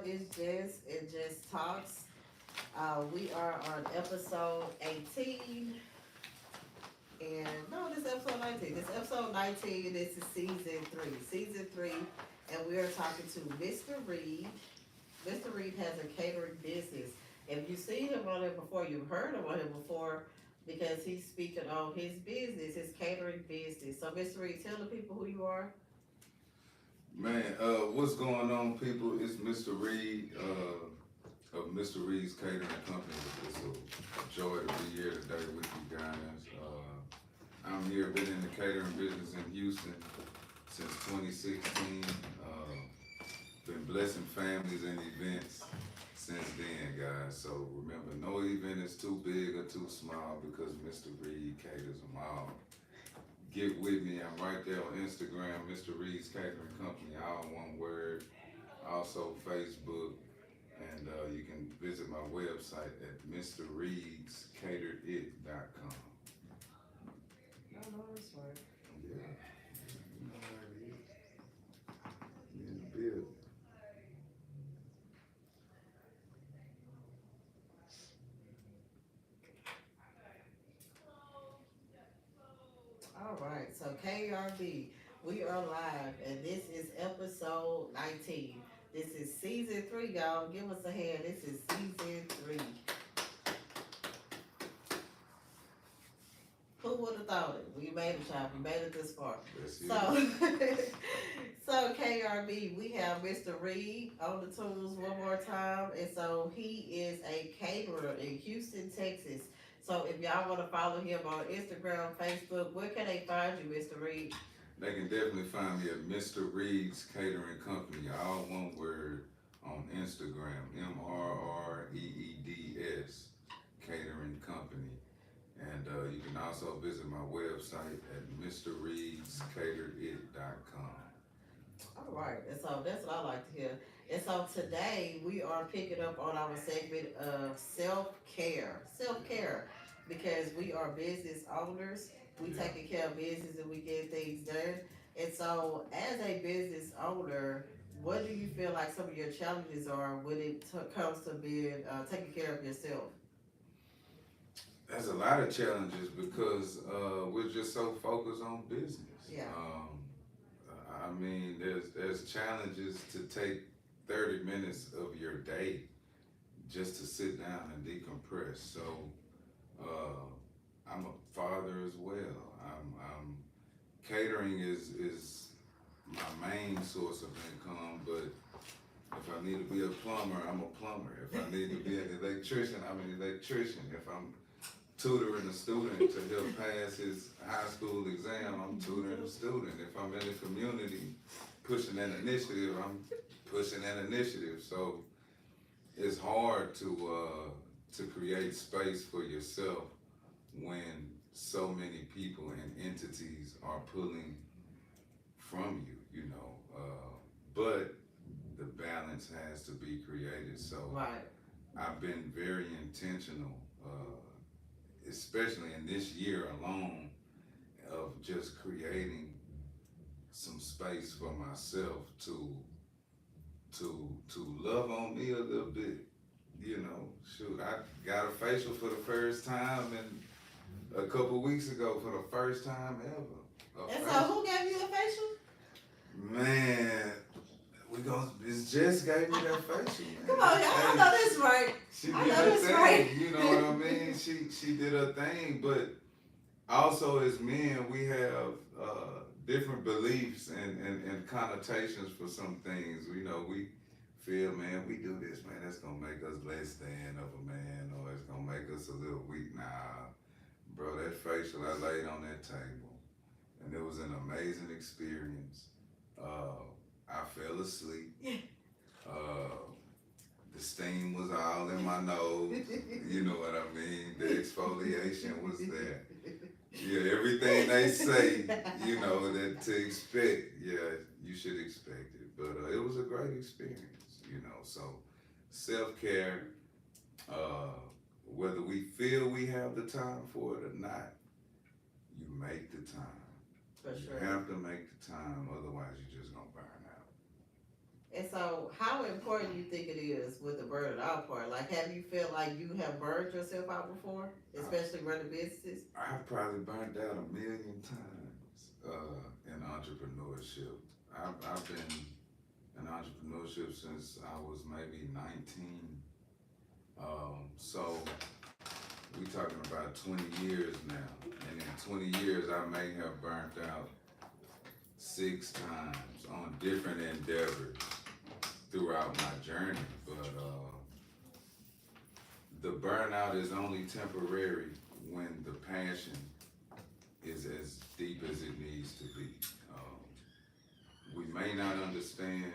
is Jess and JessTalks. We are on episode 18. And no, this is episode 19. This is episode 19. This is season 3. Season 3. And we are talking to Mr. Reed. Mr. Reed has a catering business. If you've seen him on it before, you've heard him on it before because he's speaking on his business, his catering business. So, Mr. Reed, tell the people who you are. Man, what's going on, people? It's Mr. Reed of Mr. Reed's Catering Company. It's a joy to be here today with you guys. I'm here, been in the catering business in Houston since 2016. Been blessing families and events since then, guys. So remember, no event is too big or too small because Mr. Reed caters them all. Get with me. I'm right there on Instagram, Mr. Reed's Catering Company, all one word. Also Facebook, and you can visit my website at mrreedscaterit.com. I know this word. Yeah, you know how it is. You in the building. All right, so KERB, we are live, and this is episode 19. This is season 3, y'all. Give us a hand. This is season 3. Who would have thought it? We made it, y'all. We made it this far. That's it. So KRB, we have Mr. Reed on the tools one more time. And so he is a caterer in Houston, Texas. So if y'all want to follow him on Instagram, Facebook, where can they find you, Mr. Reed? They can definitely find me at Mr. Reed's Catering Company, all one word, on Instagram, MRREEDS Catering Company. And you can also visit my website at mrreedscaterit.com. All right, and so that's what I like to hear. And so today we are picking up on our segment of self-care. Self-care, because we are business owners. We taking care of business and we get things done. And so as a business owner, what do you feel like some of your challenges are when it comes to being taking care of yourself? There's a lot of challenges because we're just so focused on business. Yeah. I mean, there's challenges to take 30 minutes of your day just to sit down and decompress. So I'm a father as well. I'm catering is my main source of income, but if I need to be a plumber, I'm a plumber. If I need to be an electrician, I'm an electrician. If I'm tutoring a student to help pass his high school exam, I'm tutoring a student. If I'm in the community pushing an initiative, I'm pushing an initiative. So it's hard to create space for yourself when so many people and entities are pulling from you, you know. But the balance has to be created. So Right. I've been very intentional, especially in this year alone, of just creating some space for myself to love on me a little bit. You know, shoot, I got a facial for the first time and a couple weeks ago for the first time ever. And so who gave you a facial? Man, It's Jess gave me that facial, man. Come on, y'all. I know this right. She did her thing, you know what I mean? She did her thing, but also as men, we have different beliefs and connotations for some things. You know, we feel, man, we do this, man, that's gonna make us less than of a man, or it's gonna make us a little weak. Nah, bro, that facial I laid on that table, and it was an amazing experience. I fell asleep. The steam was all in my nose. You know what I mean? The exfoliation was there. Yeah, everything they say, you know, that to expect, yeah, you should expect it. But it was a great experience, you know. So self-care, whether we feel we have the time for it or not, you make the time. For sure. You have to make the time, otherwise you're just gonna burn out. And so, how important you think it is with the burning out part? Like, have you felt like you have burned yourself out before, especially running businesses? I've probably burnt out a million times in entrepreneurship. I've been in entrepreneurship since I was maybe 19. So we talking about 20 years now. And in 20 years, I may have burnt out 6 times on different endeavors throughout my journey. But the burnout is only temporary when the passion is as deep as it needs to be. We may not understand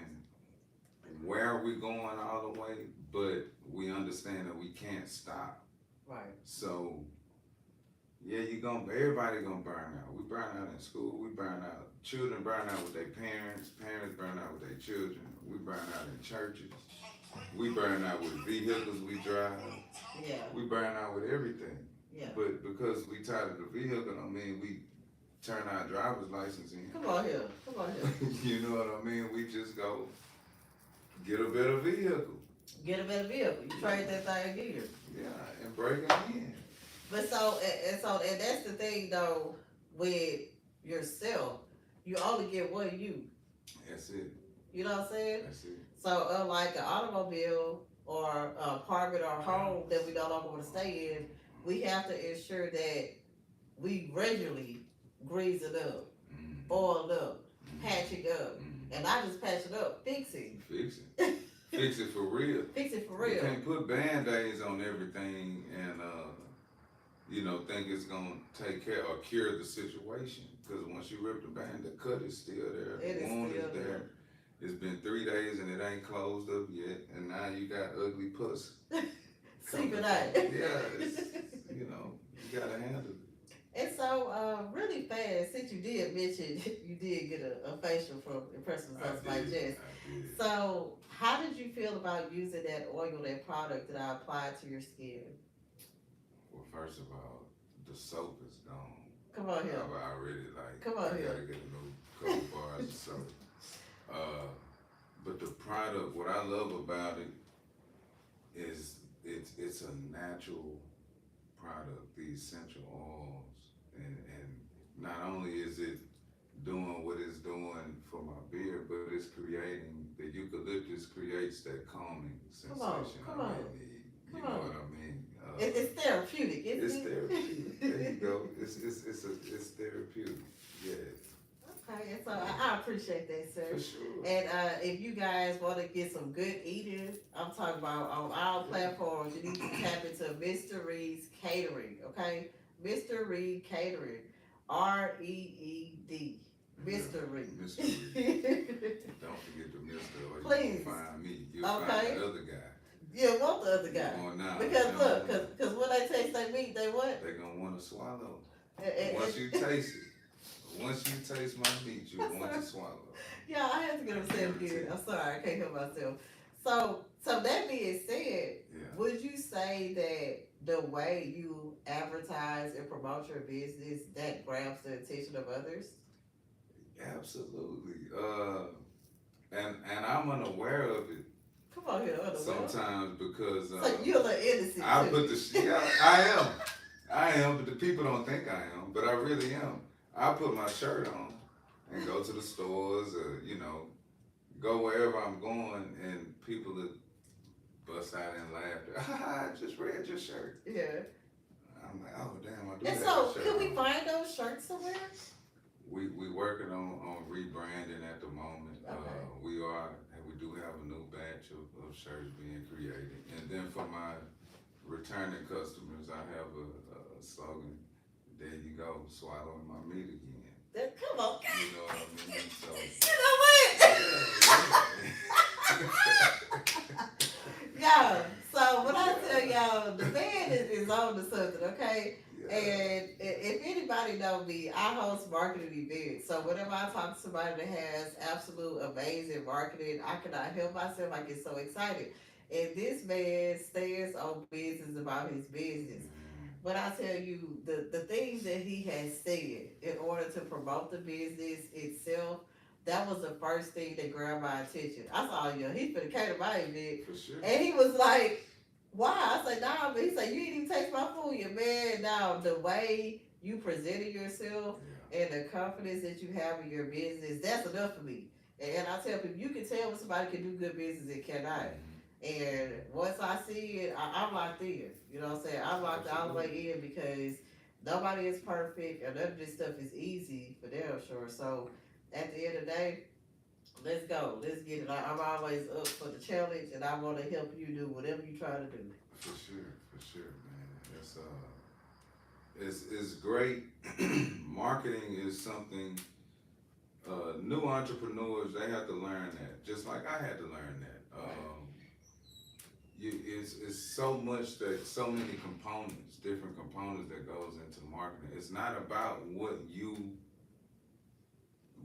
where we're going all the way, but we understand that we can't stop. Right. So yeah, everybody gonna burn out. We burn out in school, we burn out. Children burn out with their parents, parents burn out with their children, we burn out in churches, we burn out with vehicles we drive, Yeah. we burn out with everything. Yeah. But because we tired of the vehicle, I mean, we turn our driver's license in. Come on here. Come on here. You know what I mean? We just go get a better vehicle. Get a better vehicle. You trade that thing again. Yeah, and break it in. But and that's the thing though with yourself. You only get one you. That's it. You know what I'm saying? That's it. So unlike an automobile or apartment or home that we no longer want to stay in, we have to ensure that we regularly grease it up, oil it up, patch it up, and not just patch it up, fix it. Fix it. Fix it for real. Fix it for real. You can't put band-aids on everything and think it's gonna take care or cure the situation. Because once you rip the band, the cut is still there. The wound is there. It's been 3 days and it ain't closed up yet, and now you got ugly puss. Seeping out. Yeah, you gotta handle it. And so, really fast, since you did mention you did get a facial from Impressive Results by Jess. I did. So, how did you feel about using that oil, that product that I applied to your skin? Well, first of all, the soap is gone. Come on here. I really Come on I here. gotta get a new couple bars of soap. But the product, what I love about it is it's a natural product, the essential oils, and not only is it doing what it's doing for my beard, but it's creating, the eucalyptus creates that calming sensation Come on. I really need. You know what I mean? It's therapeutic, isn't It's it? therapeutic. There you go. It's therapeutic. Yeah. Okay, and so I appreciate that, sir. For sure. And if you guys want to get some good eating, I'm talking about on our platforms, you need to tap into Mr. Reed's Catering, okay? Mr. Reed Catering, REED, Mr. Reed. Mr. Reed. Don't forget the Mr. Or Please. You'll find me. You'll Okay. find the other guy. You want the other guy. Come on now. Because look, because when they taste their meat, they what? They're going to want to swallow. And- Once you taste it. Once you taste my meat, you want to swallow. Yeah, I have to get upset again. I'm sorry, I can't help myself. So that being said, would you say that the way you advertise and promote your business, that grabs the attention of others? Absolutely. And I'm unaware of it. Come on here, sometimes because so you're a little innocent. I put I am, but the people don't think I am, but I really am. I put my shirt on and go to the stores or, go wherever I'm going, and people that bust out in laughter. I just read your shirt. Yeah. I'm like, oh damn, I do And have so, a shirt can we on. find those shirts somewhere? We working on rebranding at the moment. Okay. We do have a new batch of shirts being created, and then for my returning customers, I have a slogan. There you go, swallowing my meat again. Come on. You know what I mean? So, You know what? Y'all, so when I tell y'all, the man is on to something, okay? Yeah. And if anybody know me, I host marketing events. So whenever I talk to somebody that has absolute amazing marketing, I cannot help myself. I get so excited. And this man stands on business about his business. But I tell you, the things that he has said in order to promote the business itself, that was the first thing that grabbed my attention. I saw, yeah, he's finna cater my event. For sure. And he was like, why? I said, nah, but he said, you didn't even taste my food yet, man. Now, the way you presented yourself and the confidence that you have in your business, that's enough for me. And I tell people, you can tell when somebody can do good business and cannot. And once I see it, I'm locked in. You know what I'm saying? I'm locked all the way in because nobody is perfect and none of this stuff is easy for damn sure. So at the end of the day, let's go. Let's get it. I'm always up for the challenge and I want to help you do whatever you try to do. For sure, man. It's great. Marketing is something new entrepreneurs, they have to learn that, just like I had to learn that. It's so much that, so many components, different components that goes into marketing. It's not about what you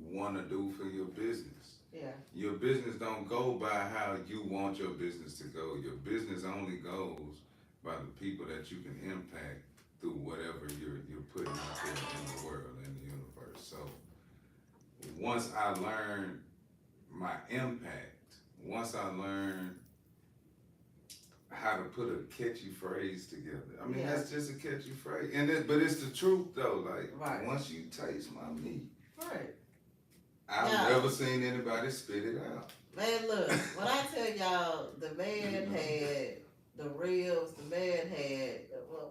want to do for your business. Yeah. Your business don't go by how you want your business to go. Your business only goes by the people that you can impact through whatever you're putting out there in the world, in the universe. So once I learned my impact, once I learned how to put a catchy phrase together. I mean, that's just a catchy phrase, but it's the truth though. Like once you taste my meat, I've never seen anybody spit it out. Man, look, when I tell y'all, the man had the ribs, the man had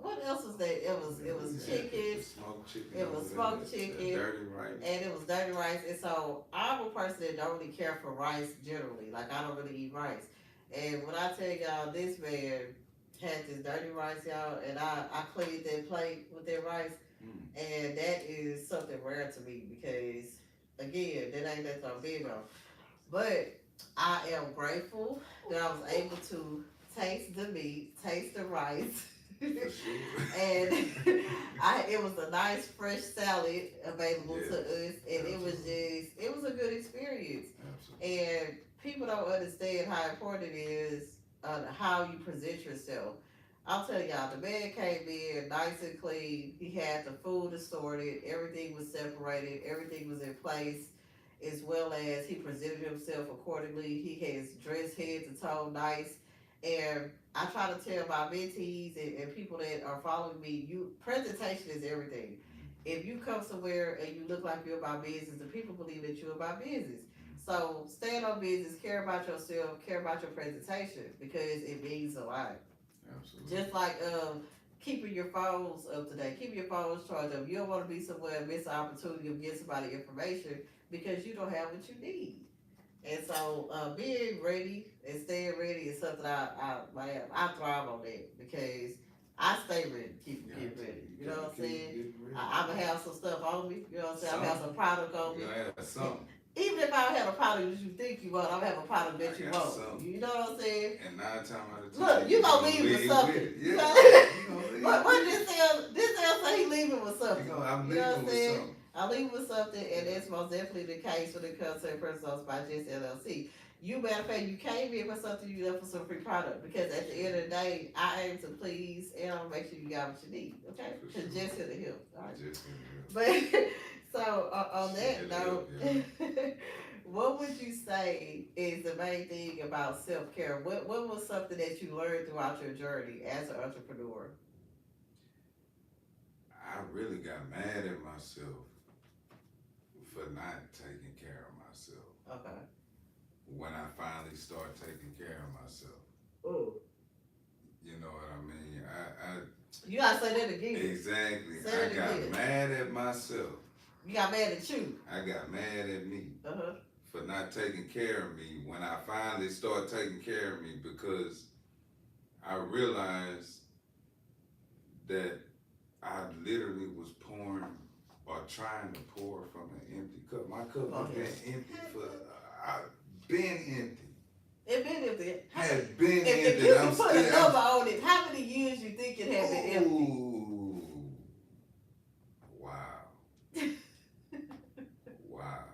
what else was that? It was chicken. Smoked chicken. It was smoked chicken. Dirty rice. And it was dirty rice. And so I'm a person that don't really care for rice generally. Like I don't really eat rice. And when I tell y'all, this man had this dirty rice, y'all, and I cleaned that plate with that rice, and that is something rare to me because, again, that ain't that I'm big on. But I am grateful that I was able to taste the meat, taste the rice, and it was a nice fresh salad available to us, and it was a good experience. Absolutely. And people don't understand how important it is how you present yourself. I'll tell y'all, the man came in nice and clean. He had the food assorted. Everything was separated. Everything was in place, as well as he presented himself accordingly. He has dressed head to toe nice. And I try to tell my mentees and people that are following me, presentation is everything. If you come somewhere and you look like you're about business, the people believe that you're about business. So stand on business, care about yourself, care about your presentation because it means a lot. Absolutely. Just like keeping your phones up to date, keeping your phones charged up. You don't want to be somewhere and miss the opportunity of getting somebody information because you don't have what you need. And so being ready and staying ready is something I thrive on that because I stay ready, keep ready. You know what I'm saying? I'm going to have some stuff on me. You know what I'm saying? I'm going to have some product on me. You have something. Even if I don't have a product that you think you want, I'll have a product that you want. Something. You know what I'm saying? And 9 times out of 10, look, you gonna leave with something. Yeah. What this say he leaving with something. I'm you know what I'm saying? Something. I leave with something, and that's most definitely the case when it comes to Personals by Jess LLC. You matter of fact, you came in for something, you left for some free product because at the end of the day, I aim to please and I'll make sure you got what you need. Okay? Because Jess here to help. All right. But so on that note. What would you say is the main thing about self-care? What was something that you learned throughout your journey as an entrepreneur? I really got mad at myself for not taking care of myself. Okay. When I finally start taking care of myself. Ooh. You know what I mean? You gotta say that again. Exactly. Say I got mad at myself. You got mad at you. I got mad at me. Uh-huh. For not taking care of me when I finally start taking care of me because I realized that I literally was pouring or trying to pour from an empty cup. My cup has been empty been empty. It been empty. Had been empty. If you can put a number on it, how many years you think it had been empty? Ooh. Wow. Wow.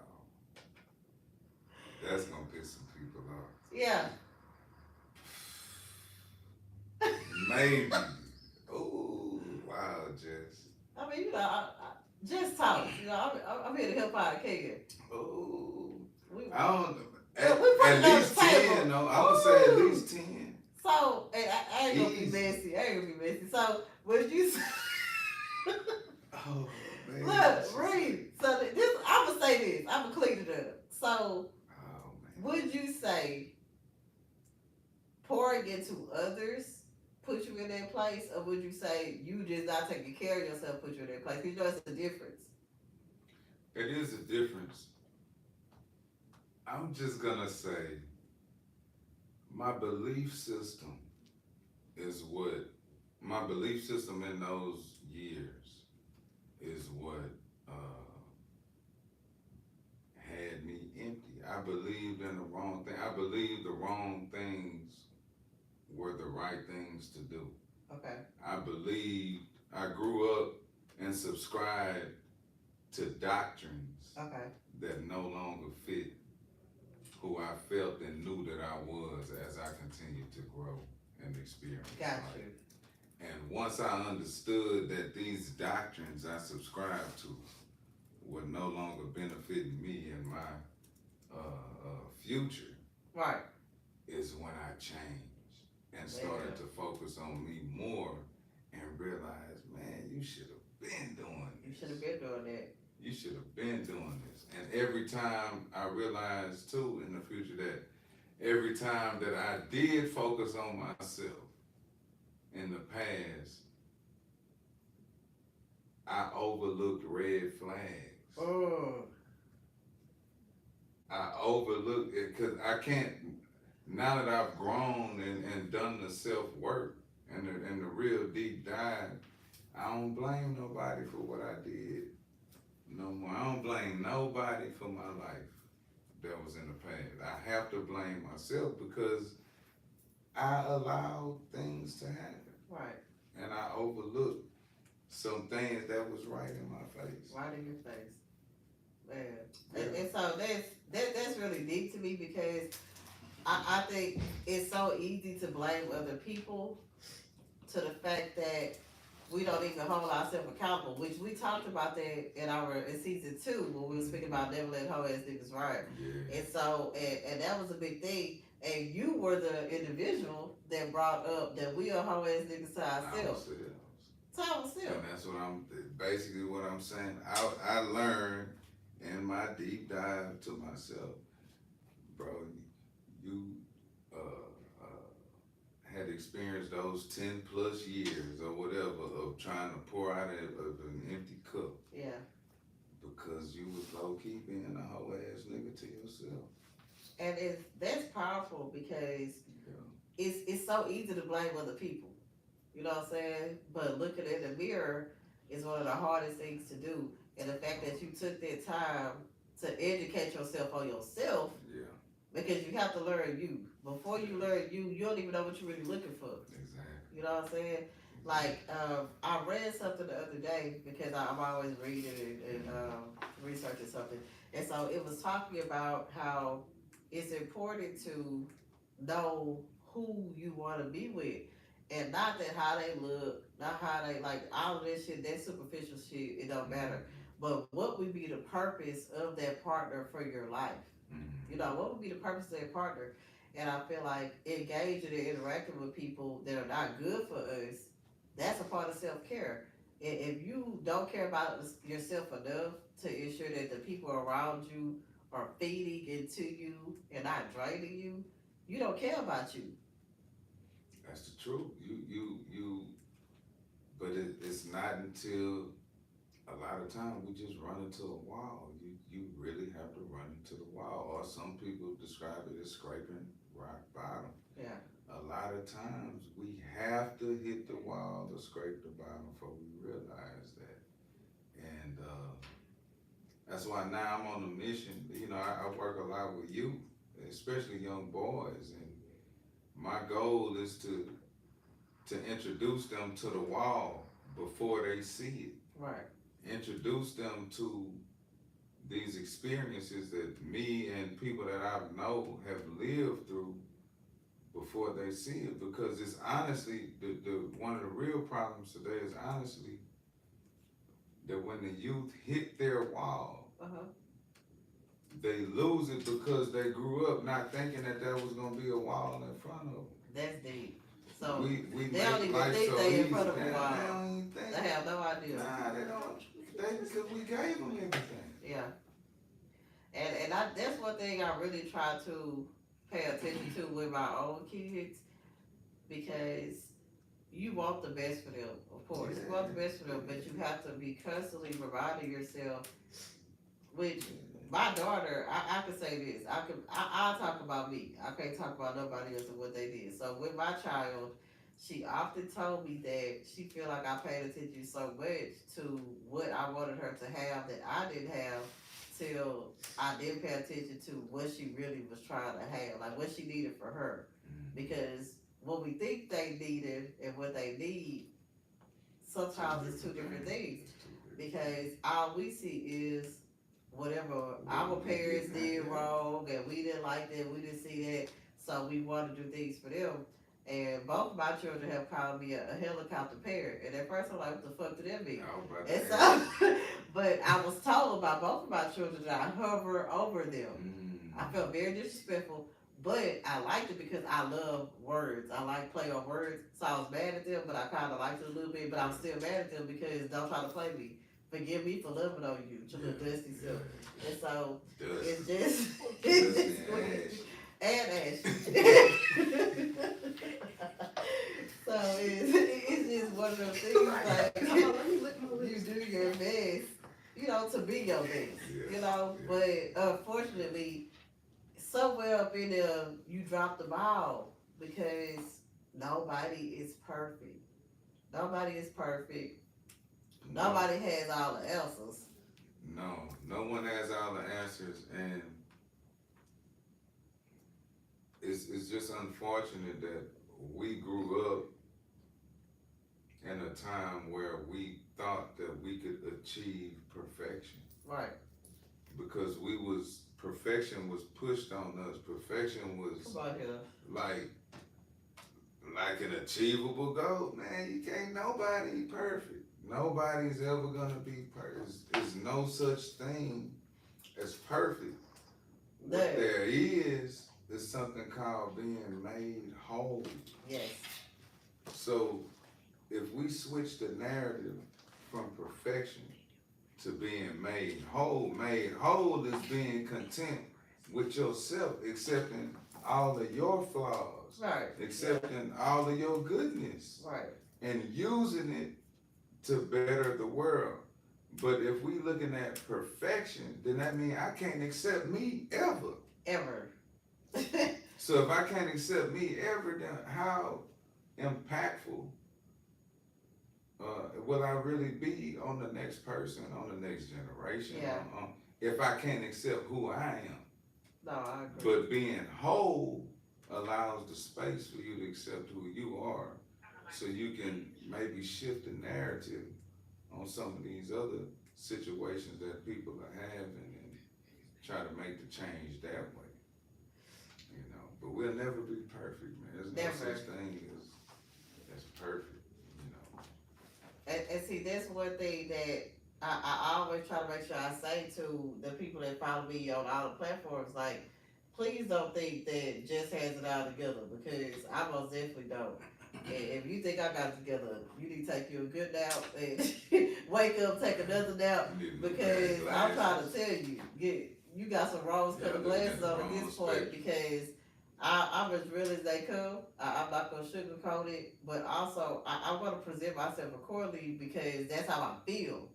That's gonna piss some people off. Yeah. Maybe. Ooh, wow, Jess. I mean, JessTalks. I'm here to help out a kid. Ooh, I don't. We put At it on least the table. 10. No, I would say at least 10. So, and I ain't gonna be Easy. messy. I ain't gonna be messy. So, would you say? Oh man. Look, read. So this, I'm gonna say this. I'm gonna clean it up. So, Oh man. would you say pouring into others put you in that place, or would you say you just not taking care of yourself put you in that place? You know, it's a difference. It is a difference. I'm just gonna say my belief system is what my belief system in those years is what had me empty. I believed in the wrong thing. I believed the wrong things were the right things to do. Okay. I grew up and subscribed to doctrines that no longer fit who I felt and knew that I was as I continued to grow and experience Got life. you. And once I understood that these doctrines I subscribed to were no longer benefiting me and my future, Right. is when I changed and started to focus on me more and realized, man, you should have been doing this. You should have been doing that. You should have been doing this. And every time I realized too in the future that every time that I did focus on myself in the past, I overlooked red flags. Oh. I overlooked it because I can't, now that I've grown and done the self-work and the real deep dive, I don't blame nobody for what I did no more. I don't blame nobody for my life that was in the past. I have to blame myself because I allowed things to happen. Right. And I overlooked some things that was right in my face. Right in your face. Man. Yeah. And so that's really deep to me because I think it's so easy to blame other people to the fact that we don't even hold ourselves accountable, which we talked about that in season 2 when we were speaking about never let hoe ass niggas ride. Yeah. And so, and that was a big thing. And you were the individual that brought up that we are hoe ass niggas to ourselves. To ourselves. And that's basically what I'm saying. I learned in my deep dive to myself, bro, you had experienced those 10 plus years or whatever of trying to pour out of an empty cup. Yeah. Because you was low key being a hoe ass nigga to yourself. And that's powerful because it's so easy to blame other people. You know what I'm saying? But looking in the mirror is one of the hardest things to do. And the fact that you took that time to educate yourself on yourself. Yeah. Because you have to learn you. Before you learn you don't even know what you're really looking for. Exactly. You know what I'm saying? Like, I read something the other day because I'm always reading and researching something. And so it was talking about how it's important to know who you want to be with. And not that how they look, not how they, like, all of that shit, that superficial shit, it don't matter. But what would be the purpose of that partner for your life? You know, what would be the purpose of that partner? And I feel like engaging and interacting with people that are not good for us, that's a part of self-care. If you don't care about yourself enough to ensure that the people around you are feeding into you and not draining you, you don't care about you. That's the truth. But it's not until a lot of times we just run into a wall. You really have to run into the wall. Or some people describe it as scraping rock bottom. Yeah. A lot of times we have to hit the wall to scrape the bottom before we realize that. And that's why now I'm on a mission. You know, I work a lot with youth, especially young boys. And my goal is to introduce them to the wall before they see it. Right. Introduce them to these experiences that me and people that I know have lived through before they see it. Because it's honestly, one of the real problems today is honestly that when the youth hit their wall, they lose it because they grew up not thinking that there was gonna be a wall in front of them. That's deep. So we they don't make even life think so they in easy. front of a They wall. don't even think. They have no idea. Nah, they don't. They because we gave them everything. Yeah. And that's one thing I really try to pay attention to with my own kids, because you want the best for them, of course. You want the best for them, but you have to be constantly reminding yourself, which my daughter, I can say this, I'll talk about me. I can't talk about nobody else and what they did. So with my child, she often told me that she feel like I paid attention so much to what I wanted her to have that I didn't have, till I didn't pay attention to what she really was trying to have, like what she needed for her. Because what we think they needed and what they need, sometimes it's two different things. Because all we see is whatever our parents did wrong and we didn't like that, we didn't see that, so we want to do things for them. And both of my children have called me a helicopter parent, and at first I'm like, what the fuck did that mean? And so, but I was told by both of my children that I hover over them. I felt very disrespectful, but I liked it because I love words. I like play on words, so I was mad at them, but I kind of liked it a little bit, but I'm still mad at them because don't try to play me. Forgive me for loving on you, your little dusty self. And so, it's just, and Ash. So it's just one of those things, like, you do your best, you know, to be your best, you know, but unfortunately, somewhere up in there, you drop the ball, because nobody is perfect. Nobody is perfect. Nobody has all the answers. No one has all the answers, and it's just unfortunate that we grew up in a time where we thought that we could achieve perfection. Right. Because perfection was pushed on us. Perfection was like an achievable goal. Man, you can't, nobody perfect. Nobody's ever gonna be perfect. There's no such thing as perfect. What there is something called being made whole. Yes. So if we switch the narrative from perfection to being made whole is being content with yourself, accepting all of your flaws, right, accepting all of your goodness, right, and using it to better the world. But if we looking at perfection, then that means I can't accept me ever. So if I can't accept me ever, then how impactful will I really be on the next person, on the next generation? Yeah. If I can't accept who I am. No, I agree. But being whole allows the space for you to accept who you are, so you can maybe shift the narrative on some of these other situations that people are having, and try to make the change that way. You know, but we'll never be perfect, man. There's no such thing as perfect. And see, that's one thing that I always try to make sure I say to the people that follow me on all the platforms, like, please don't think that Jess has it all together, because I most definitely don't. And if you think I got it together, you need to take you a good nap and wake up, take another nap, because I'm trying to tell you, you got some rose-colored glasses on at this point, because I'm as real as they come. I'm not gonna sugarcoat it, but also I want to present myself accordingly, because that's how I feel.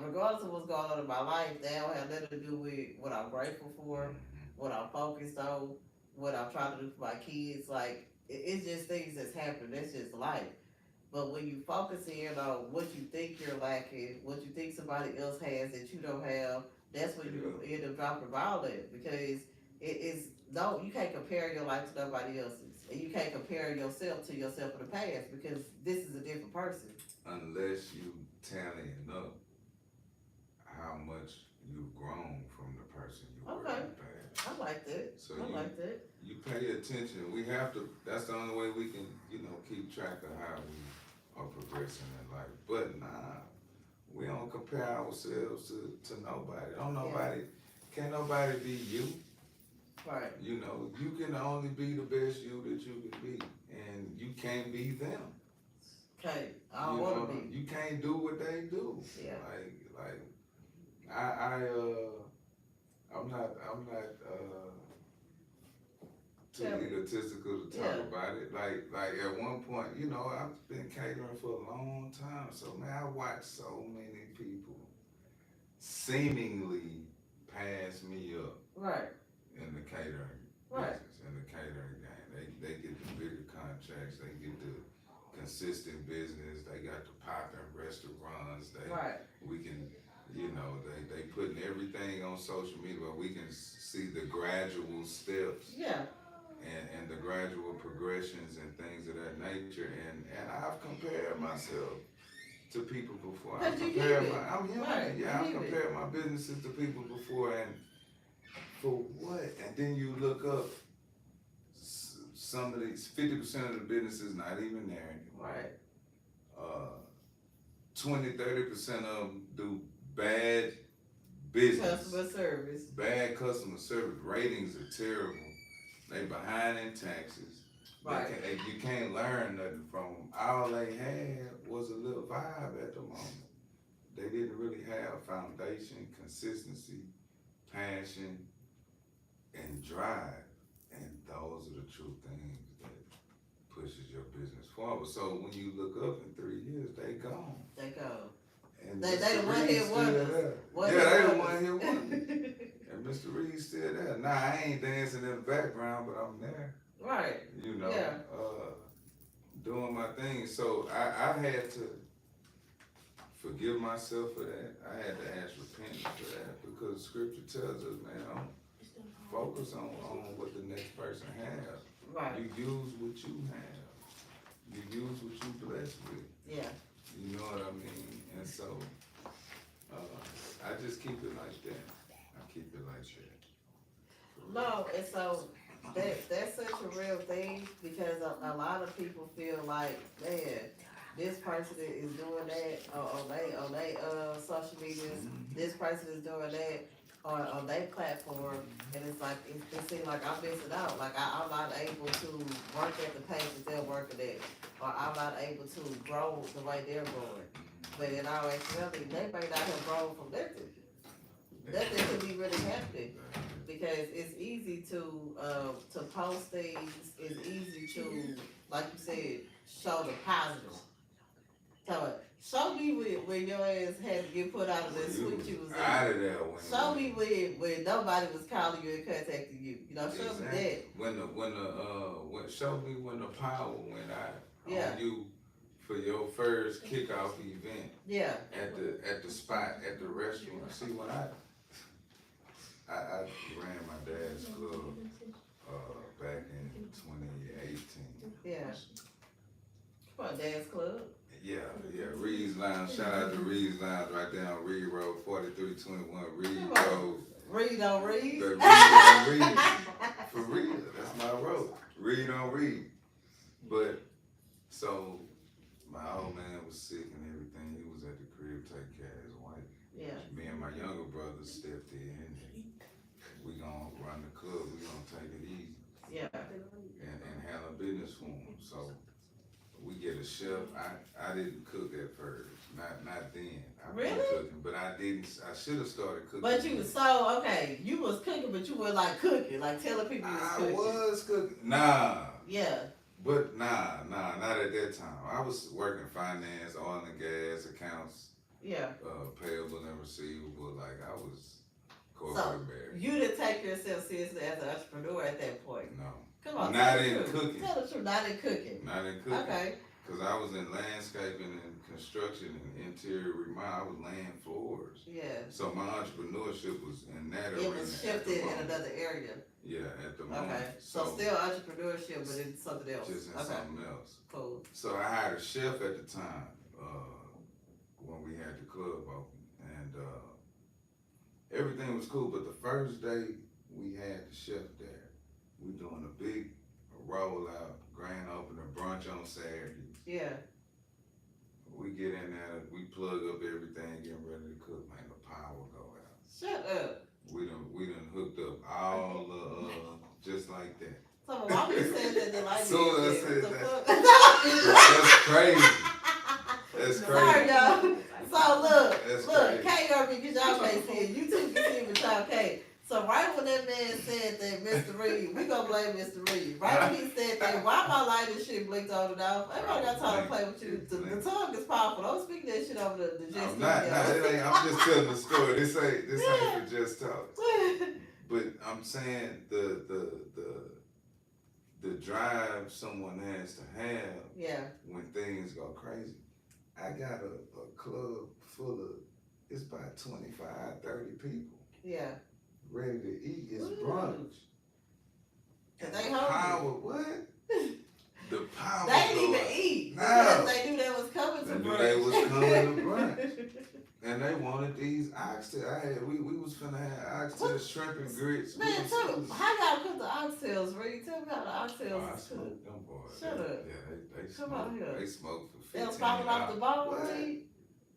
Regardless of what's going on in my life, that don't have nothing to do with what I'm grateful for, what I'm focused on, what I'm trying to do for my kids. Like, it's just things that's happening. That's just life. But when you focus in on what you think you're lacking, what you think somebody else has that you don't have, that's when you end up dropping the ball at, because no, you can't compare your life to nobody else's, and you can't compare yourself to yourself in the past, because this is a different person. Unless you tallying up how much you've grown from the person you were in the past. I like that. So like that. You pay attention. We have to. That's the only way we can, keep track of how we are progressing in life. But nah, we don't compare ourselves to nobody. Don't nobody can't nobody be you. Right. You know, you can only be the best you that you can be, and you can't be them. Okay, I don't You want know, to be. you can't do what they do. Yeah. I'm not too egotistical to talk about it. Like at one point, you know, I've been catering for a long time, so man, I watched so many people seemingly pass me up. Right. In the catering business, in the catering game. They get the bigger contracts, they get the consistent business, they got the popping restaurants, we can, you know, they putting everything on social media where we can see the gradual steps. Yeah. And the gradual progressions and things of that nature. And I've compared myself to people before. I'm human. I've compared my businesses to people before, and for what? And then you look up some of these 50% of the businesses not even there anymore. Right. 20-30% of them do bad business. Customer service. Bad customer service. Ratings are terrible. They behind in taxes. Right. You can't learn nothing from them. All they had was a little vibe at the moment. They didn't really have foundation, consistency, passion, and drive. And those are the true things that pushes your business forward. So when you look up in 3 years, they gone. They go. And they the one hit wonders. They the one hit wonders. And Mr. Reed's still there. Nah, I ain't dancing in the background, but I'm there. Right. You know, doing my thing. So I had to forgive myself for that. I had to ask repentance for that, because Scripture tells us, man, focus on what the next person has. Right. You use what you have. You use what you blessed with. Yeah. You know what I mean? And so I just keep it like that. I keep it like that. No, and so that's such a real thing, because a lot of people feel like, man, this person is doing that on they social media. This person is doing that on their platform, and it's like it seems like I'm missing out. Like I'm not able to work at the pace that they're working at, or I'm not able to grow the way they're growing. But in all actuality, they may not have grown from nothing. Nothing could be really happening, because it's easy to post things. It's easy to, like you said, show the positive. So show me when your ass had to get put out of that suite you was in. Out of there. Show me when nobody was calling you and contacting you. You know, show me that. Show me when the power went out on you for your first kickoff event. Yeah. At the spot at the restaurant. See, when I ran my dad's club back in 2018. Yeah. Come on, Dad's Club. Yeah, Reed's Lounge. Shout out to Reed's Lounge right there on Reed Road, 4321 Reed Road. Reed on Reed? Reed on Reed. For real, that's my road. Reed on Reed. But, so, my old man was sick and everything. He was at the crib taking care of his wife. Yeah. Me and my younger brother stepped in, and we gonna run the club. We gonna take it easy. Yeah. And handle business for him. So, we get a chef. I didn't cook at first, not then. I Really? was cooking, but I didn't. I should have started cooking. But you was you was cooking, but you were like cooking, like telling people you was cooking. I was cooking. Nah. Yeah. But nah, not at that time. I was working finance, oil and gas, accounts. Yeah. Payable and receivable. Like I was corporate So married. you didn't take yourself seriously as an entrepreneur at that point. No. Come on. Not in cooking. Tell the truth. Not in cooking. Not in cooking. Okay. Because I was in landscaping and construction and interior remodel. I was laying floors. Yeah. So my entrepreneurship was in that arena. It was shifted in another area. Yeah, at the moment. Okay. So still entrepreneurship, but it's something else. Just in something else. Cool. So I hired a chef at the time when we had the club open. And everything was cool. But the first day we had the chef there, we doing a big rollout, grand opening, brunch on Saturdays. Yeah. We get in there, we plug up everything, getting ready to cook, man, the power go out. Shut up. We done hooked up all just like that. So why we said that the light So I bill said the that. fuck? That's crazy. That's Sorry, crazy. y'all. So look, That's look, crazy. KERB, because y'all can't see it. You two can see it, but y'all can't. So right when that man said that, Mr. Reed, we gonna blame Mr. Reed. Right when he said that, why my light and shit blinked on and off? Everybody got time to play with you. The tongue is powerful. Don't speak that shit over the Just I'm not. I'm just telling the story. This ain't for Just Talks. But I'm saying the drive someone has to have when things go crazy. I got a club full of, it's about 25, 30 people. Yeah. Ready to eat. It's brunch. And they the power, what? The power. They didn't even eat. No. Because they knew they was coming to brunch. They was coming to brunch. And they wanted these oxtails. We was finna have oxtails, shrimp and grits. Man, tell me, how y'all cook the oxtails, Reed? Tell me how the oxtails I is smoked cooked. them boys. Shut up. Yeah, they Come on here. They smoked for 15 They was falling off the bone, What? Reed?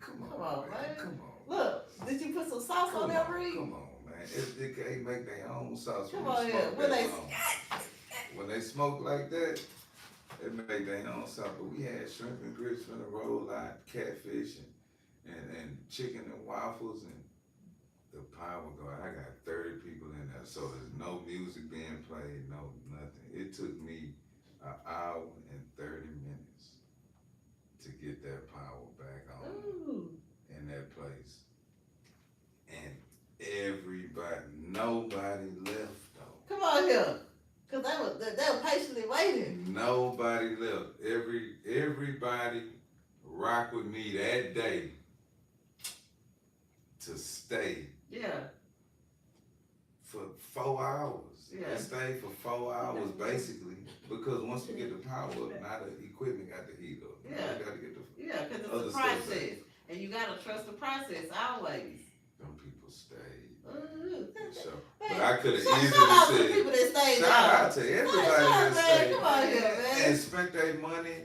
Come on, man. Come on. Look, did you put some sauce on there, Reed? Come on, man. They make their own sauce. Come on here. When they smoke like that, they make their own sauce. But we had shrimp and grits from the roll out, catfish and chicken and waffles, and the power go out. I got 30 people in there, so there's no music being played, no nothing. It took me an hour and 30 minutes to get that power back on in that place. And nobody left though. Come on here. Cause they were patiently waiting. Nobody left. Everybody rocked with me that day to stay. Yeah. For 4 hours. Yeah. They stayed for 4 hours basically, because once we get the power up, now the equipment got to heat up. Yeah. Got to get the Because it's a process, and you gotta trust the process always. Them people stayed. So, but I could have easily shout out said, to the people that stayed. Shout out to everybody that stayed. Come on here, man. And spent their money.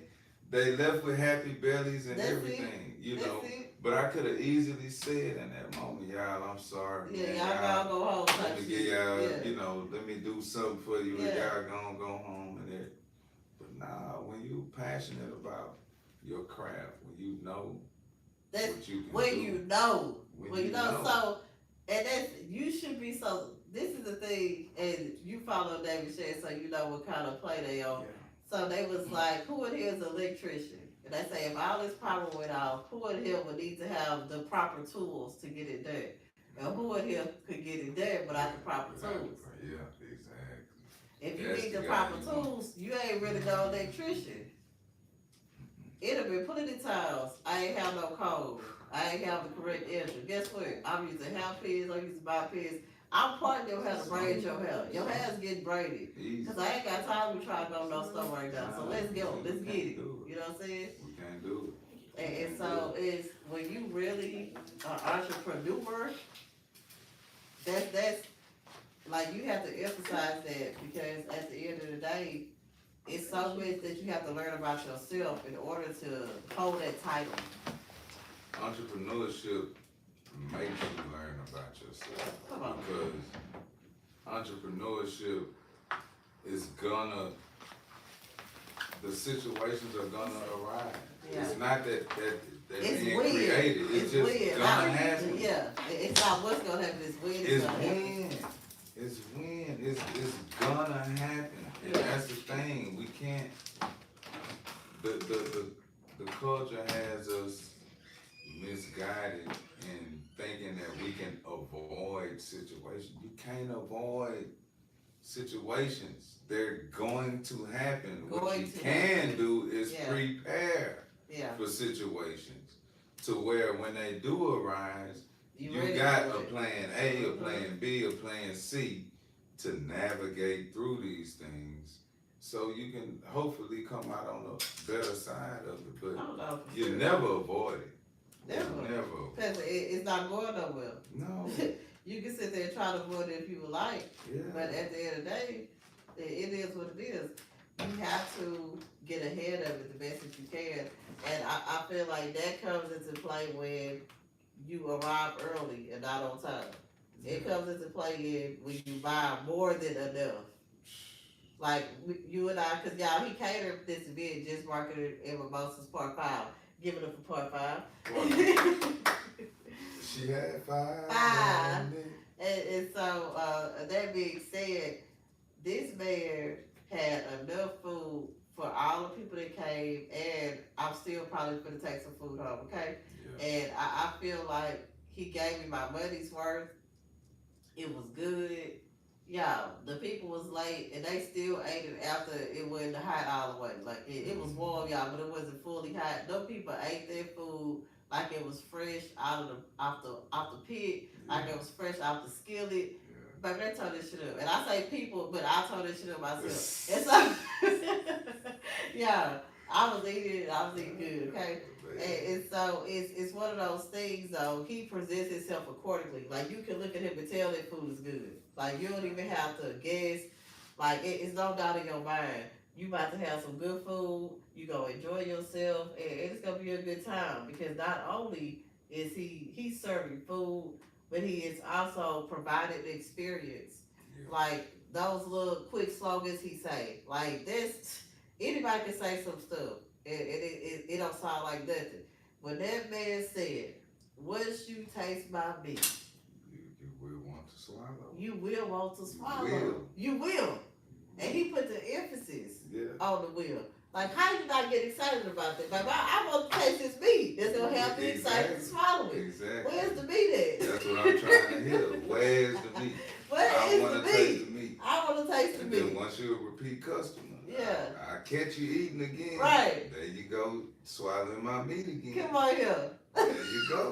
They left with happy bellies and everything, you know. But I could have easily said in that moment, y'all, I'm sorry. Yeah, man, y'all go home. Let me get y'all, you know, let me do something for you. And y'all gonna go home and everything. But nah, when you passionate about your craft, when you know what you can do. When you know. So, and that's, you should be so, this is the thing, and you follow David Shea, so you know what kind of play they on. Yeah. So they was like, who in here is an electrician? And they say, if all this power went off, who in here would need to have the proper tools to get it done? And who in here could get it done without the proper tools? Yeah, exactly. If you need the proper tools, you ain't really no electrician. It'll be plenty of times I ain't have no code. I ain't have the correct answer. Guess what? I'm using hair pins, I'm using bob pins. I'm parting your hair to braid your hair. Your hair's getting braided. Because I ain't got time to try to go no stuff right now. So let's go. Let's get it. You know what I'm saying? We can't do it. And so it's when you really are entrepreneur, that's like you have to emphasize that, because at the end of the day, it's so much that you have to learn about yourself in order to hold that title. Entrepreneurship makes you learn about yourself. Come on. Because entrepreneurship is the situations are gonna arise. Yeah. It's not that they're being weird. created. It's just weird. gonna happen. Yeah, it's not what's gonna happen. It's when It's gonna happen. when. It's when. It's gonna happen. And that's the thing. We can't. The culture has us misguided in thinking that we can avoid situations. You can't avoid situations. They're going to happen. What you can do is prepare for situations to where when they do arise, you got a plan A, a plan B, a plan C to navigate through these things, so you can hopefully come out on the better side of it. But you never avoid it. Never. Because it's not going nowhere. No. You can sit there and try to avoid it if you would like, but at the end of the day, it is what it is. You have to get ahead of it the best that you can, and I feel like that comes into play when you arrive early and not on time. It comes into play in when you buy more than enough. Like you and I, cause y'all, he catered this event, just marketed in Mimosas Part 5. Give it up for Part 5. She had 5. And so, that being said, this man had enough food for all the people that came, and I'm still probably gonna take some food home, okay? Yeah. And I feel like he gave me my money's worth. It was good. Y'all, the people was late and they still ate it after it wasn't hot all the way. Like it was warm, y'all, but it wasn't fully hot. Those people ate their food like it was fresh out of off the pit, like it was fresh out the skillet. Baby, they tore this shit up. And I say people, but I tore this shit up myself. And so, yeah, I was eating good, okay? And so it's one of those things though, he presents himself accordingly. Like you can look at him and tell that food is good. Like you don't even have to guess. Like it's no doubt in your mind. You about to have some good food, you gonna enjoy yourself, and it's gonna be a good time because not only is he's serving food, but he is also providing the experience. Yeah. Like those little quick slogans he say, like this, anybody can say some stuff. It don't sound like nothing. When that man said, once you taste my meat, you will want to swallow. You will want to swallow. You will. And he put the emphasis on the will. Like, how you not get excited about that? Like, I want to taste this meat. That's going to have me excited to swallow it. Exactly. Where's the meat at? That's what I'm trying to hear. Where's the meat? Where is the meat? Taste the meat. I want to taste the meat. And then once you're a repeat customer, yeah, I catch you eating again. Right. There you go, swallowing my meat again. Come on here. There you go.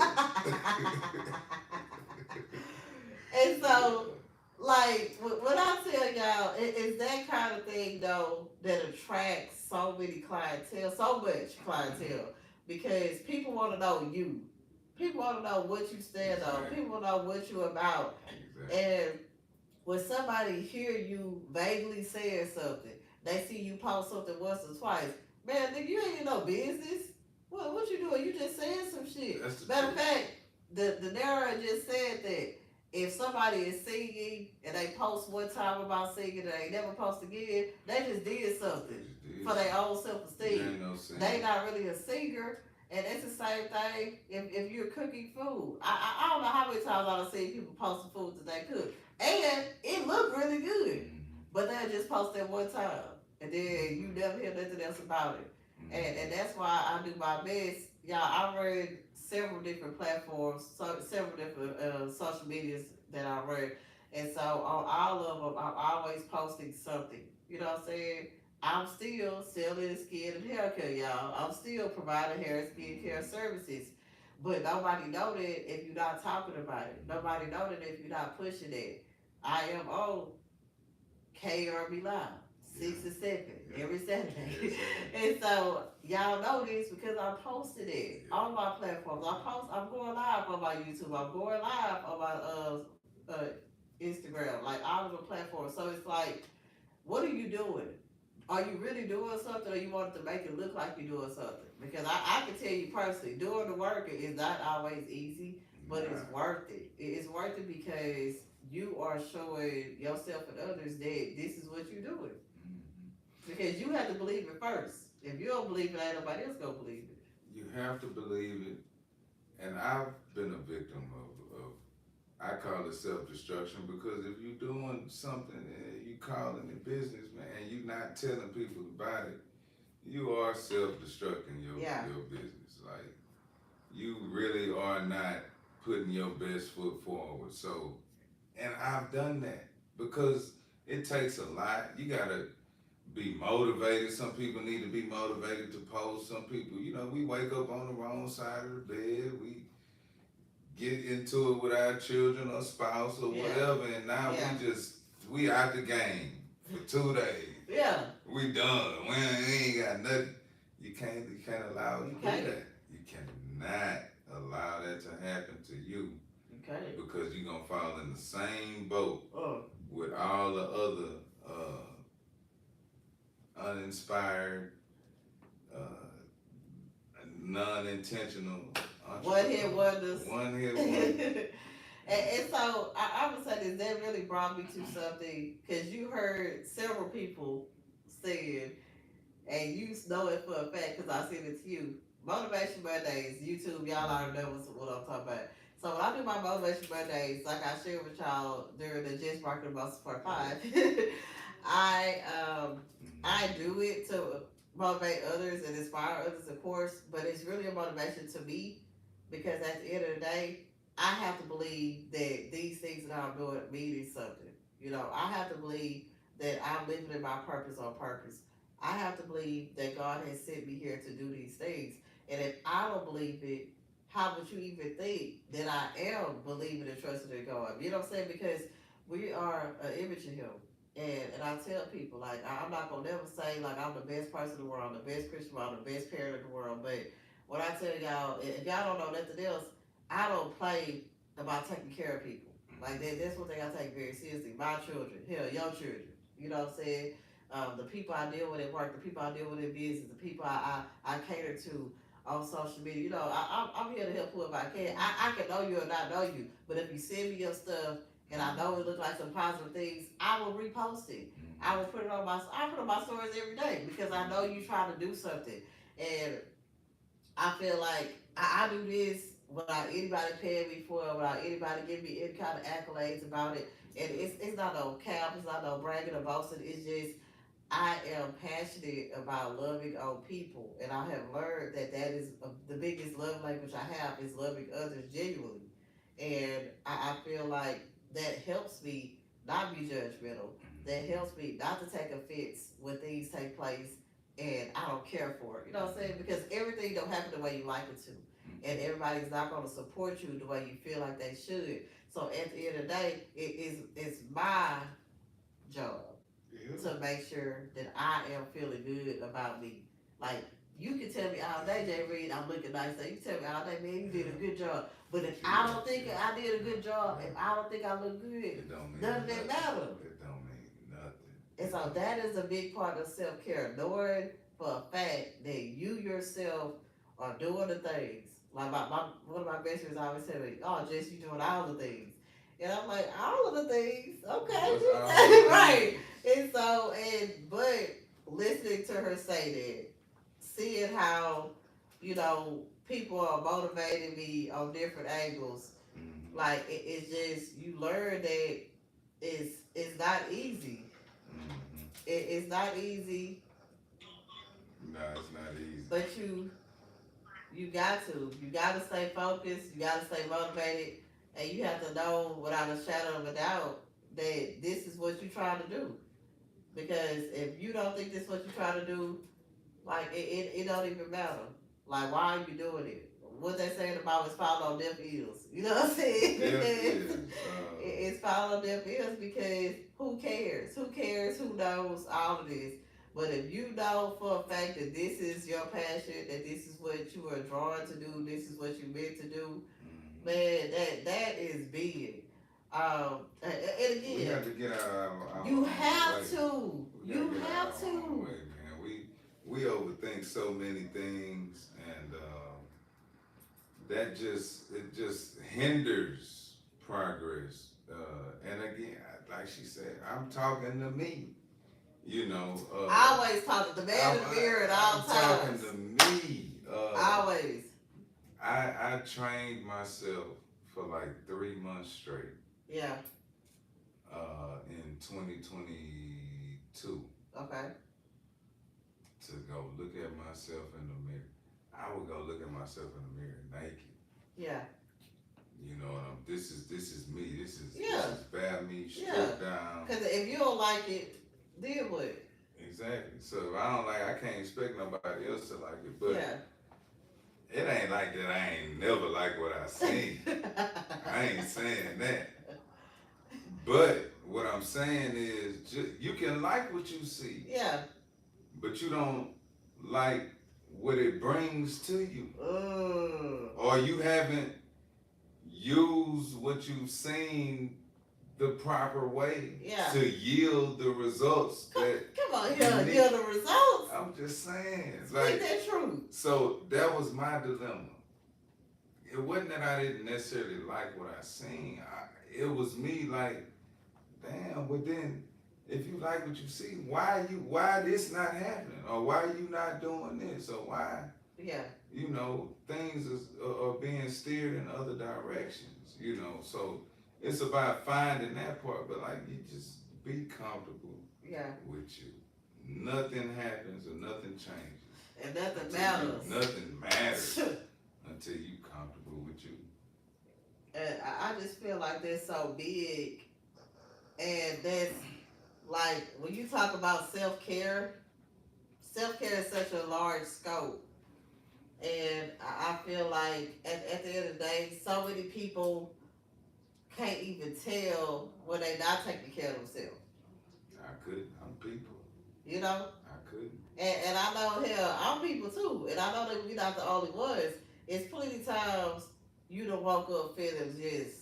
And so, like, what I tell y'all, it's that kind of thing, though, that attracts so many clientele, so much clientele, because people want to know you. People want to know what you stand on. People want to know what you're about. And when somebody hear you vaguely saying something, they see you post something once or twice, man, nigga, you ain't in no business. What you doing? You just saying some shit. Matter of fact, the narrator just said that if somebody is singing and they post one time about singing and they never post again, they just did something for their own self-esteem. They not really a singer. And it's the same thing if you're cooking food. I don't know how many times I've seen people post the food that they cook. And it looked really good. But they just post that one time. And then you never hear nothing else about it. And that's why I do my best. Y'all, I run several different platforms, several different social medias that I run. And so on all of them, I'm always posting something. You know what I'm saying? I'm still selling skin and hair care, y'all. I'm still providing hair and skin care services. But nobody know that if you're not talking about it. Nobody know that if you're not pushing it. I am on KERB Live, 6 to 7, every Saturday. And so y'all know this because I posted it on my platforms. I'm going live on my YouTube. I'm going live on my Instagram, like all of the platforms. So it's like, what are you doing? Are you really doing something, or you want to make it look like you're doing something? Because I can tell you personally, doing the work is not always easy, but it's worth it. It's worth it because you are showing yourself and others that this is what you're doing. Because you have to believe it first. If you don't believe it, ain't nobody else gonna believe it. You have to believe it. And I've been a victim of I call it self-destruction, because if you're doing something and you calling it business, man, and you're not telling people about it, you are self-destructing your business. Like, you really are not putting your best foot forward. So, and I've done that because it takes a lot. You gotta be motivated. Some people need to be motivated to post. Some people, we wake up on the wrong side of the bed. We get into it with our children or spouse or whatever, and now we out the game for 2 days. Yeah. We done. We ain't got nothing. You can't allow it to do that. You cannot allow that to happen to you. Okay. Because you're gonna fall in the same boat with all the other uninspired, non-intentional one-hit wonders. One-hit wonders. And so I would say this, that really brought me to something, because you heard several people saying, and you know it for a fact because I sent it to you. Motivation Mondays, YouTube, y'all already know what I'm talking about. So when I do my Motivation Mondays, like I shared with y'all during the Just Marketing Muscle Part 5, I I do it to motivate others and inspire others, of course, but it's really a motivation to me, because at the end of the day, I have to believe that these things that I'm doing mean something. You know, I have to believe that I'm living in my purpose on purpose. I have to believe that God has sent me here to do these things. And if I don't believe it, how would you even think that I am believing and trusting in God? You know what I'm saying? Because we are an image of Him. And I tell people, like, I'm not going to never say, like, I'm the best person in the world, I'm the best Christian, I'm the best parent in the world. But what I tell y'all, if y'all don't know nothing else, I don't play about taking care of people. Like, that's one thing I take very seriously. My children, hell, your children. You know what I'm saying? The people I deal with at work, the people I deal with in business, the people I cater to on social media. You know, I'm here to help whoever I can. I can know you or not know you, but if you send me your stuff and I know it looks like some positive things, I will repost it. I will put it on I put on my stories every day because I know you trying to do something. And I feel like I do this without anybody paying me for it, without anybody giving me any kind of accolades about it. And it's not no cap, it's not no bragging or boasting. It's just I am passionate about loving on people, and I have learned that that is the biggest love language I have is loving others genuinely, and I feel like that helps me not be judgmental. That helps me not to take offense when things take place, and I don't care for it. You know what I'm saying? Because everything don't happen the way you like it to, and everybody's not going to support you the way you feel like they should. So at the end of the day, it's my job to make sure that I am feeling good about me. Like, you can tell me all day, Jay Reed, I'm looking nice. So you can tell me all day, man, you did a good job. But if I don't think I did a good job, if I don't think I look good, none of that matter. It don't mean nothing. And so that is a big part of self-care. Knowing for a fact that you yourself are doing the things. Like one of my best friends always tell me, oh, Jess, you doing all the things. And I'm like, all of the things, okay. Right. And so, but listening to her say that, seeing how, you know, people are motivating me on different angles, like it's just, you learn that it's not easy. It's not easy. No, it's not easy. But you got to stay focused. You got to stay motivated, and you have to know without a shadow of a doubt that this is what you're trying to do. Because if you don't think this is what you're trying to do, like it don't even matter. Like, why are you doing it? What they saying about is falling on deaf ears. You know what I'm saying? It's falling on deaf ears because who cares? Who cares? Who knows all of this? But if you know for a fact that this is your passion, that this is what you are drawn to do, this is what you're meant to do, man, that is big. And again, we have to get our you have to. You have to. Way, man. We overthink so many things, and that just hinders progress. And again, like she said, I'm talking to me. You know, I always talk to the man in the mirror at all times. I'm talking to me. Always. I trained myself for like 3 months straight. Yeah. In 2022. Okay. To go look at myself in the mirror. I would go look at myself in the mirror naked. Yeah. You know, this is me. This is bad me stripped down. Because if you don't like it, then what? Exactly. So if I don't like it, I can't expect nobody else to like it. But it ain't like that. I ain't never like what I seen. I ain't saying that. But what I'm saying is, you can like what you see. Yeah. But you don't like what it brings to you. Or you haven't used what you've seen the proper way to yield the results that come on, yield the results. I'm just saying. Speak that truth. So that was my dilemma. it wasn't that I didn't necessarily like what I seen. It was me like, damn. But then, if you like what you see, why this not happening, or why you not doing this, or why Yeah. things are being steered in other directions. So it's about finding that part. But like, you just be comfortable. Yeah. With you, nothing happens or nothing changes. And nothing matters. Nothing matters until you comfortable with you. And I just feel like that's so big, and that's like when you talk about self-care is such a large scope, and I feel like at the end of the day, so many people can't even tell when they're not taking care of themselves. I couldn't. I'm people. I couldn't. And I know, hell, I'm people too, and I know that we're not the only ones. It's plenty times you done woke up feeling just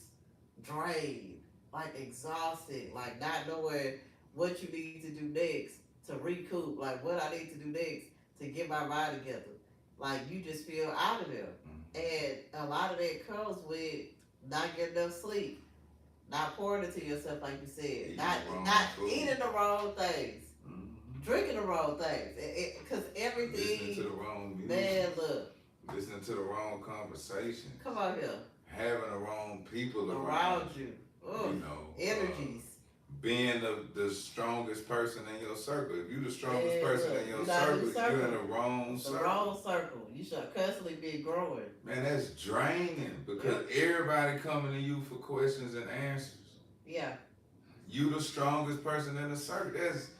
drained, like exhausted, like not knowing what you need to do next to recoup, like what I need to do next to get my mind together. Like you just feel out of there. And a lot of that comes with not getting enough sleep, not pouring into yourself, like you said, not eating the wrong things, drinking the wrong things, because everything. Listening to the wrong music. Man, look. Listening to the wrong conversation. Come on here. Having the wrong people around you. Energies. Being the strongest person in your circle. If you're the strongest person in your circle, you're in the wrong circle. The wrong circle. You should constantly be growing. Man, that's draining because everybody coming to you for questions and answers. Yeah. You the strongest person in the circle. That's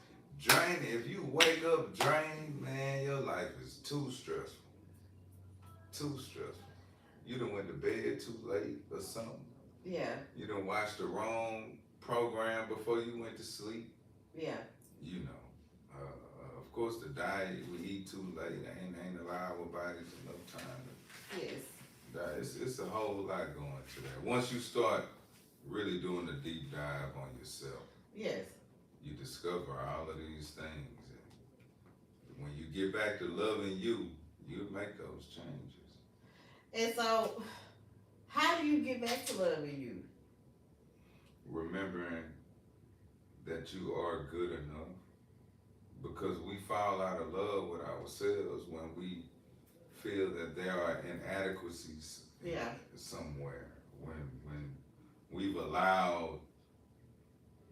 draining. If you wake up drained, man, your life is too stressful. Too stressful. You done went to bed too late or something. Yeah. You done watched the wrong program before you went to sleep. Yeah. Of course, the diet, we eat too late, ain't allow our bodies enough time to. Yes. It's a whole lot going to that. Once you start really doing a deep dive on yourself. Yes. You discover all of these things. And when you get back to loving you, you'll make those changes. And so, how do you get back to loving you? Remembering that you are good enough, because we fall out of love with ourselves when we feel that there are inadequacies somewhere, when we've allowed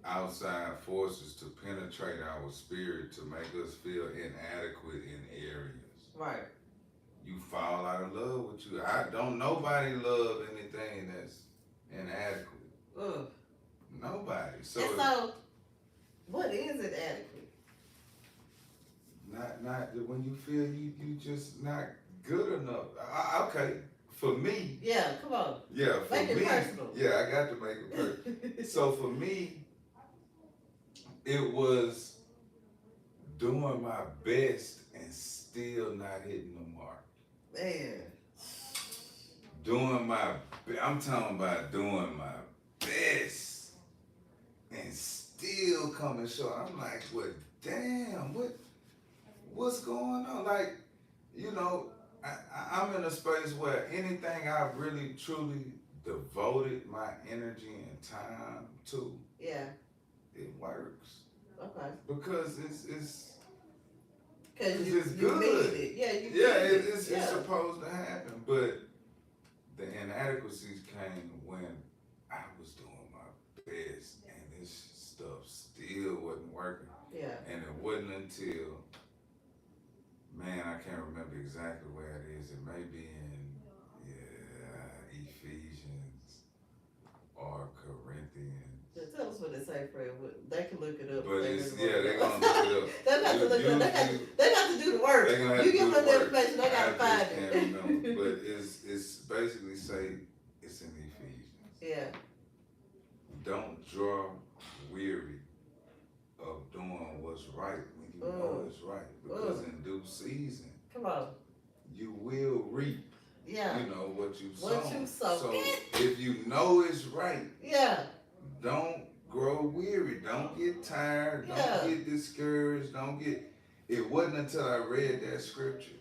outside forces to penetrate our spirit to make us feel inadequate in areas. Right. You fall out of love with you. Don't nobody love anything that's inadequate. Ugh. Nobody. So what is inadequate? Not when you feel you just not good enough. Okay, for me. Yeah, come on. Yeah, for make me. It personal. Yeah, I got to make it personal. So for me, it was doing my best and still not hitting the mark. Man. I'm talking about doing my best and still coming short. I'm like, well, damn, what's going on? Like, I'm in a space where anything I've really, truly devoted my energy and time to, it works. Okay. Because it's you good. Made it. It's supposed to happen. But the inadequacies came when I was doing my best and this stuff still wasn't working. Yeah. And it wasn't until, man, I can't remember exactly where it is. It may be in Ephesians or Corinthians. Tell us what they say, Fred. They can look it up. But they're gonna look it up. They got to look it up. They got to do the work. You give them the information, they got to find it. I can't remember, but it's basically it's in Ephesians. Yeah. Don't draw weary of doing what's right when you know it's right, because in due season, come on, you will reap. Yeah. What you sow. So if you know it's right, don't grow weary. Don't get tired. Don't get discouraged. It wasn't until I read that scripture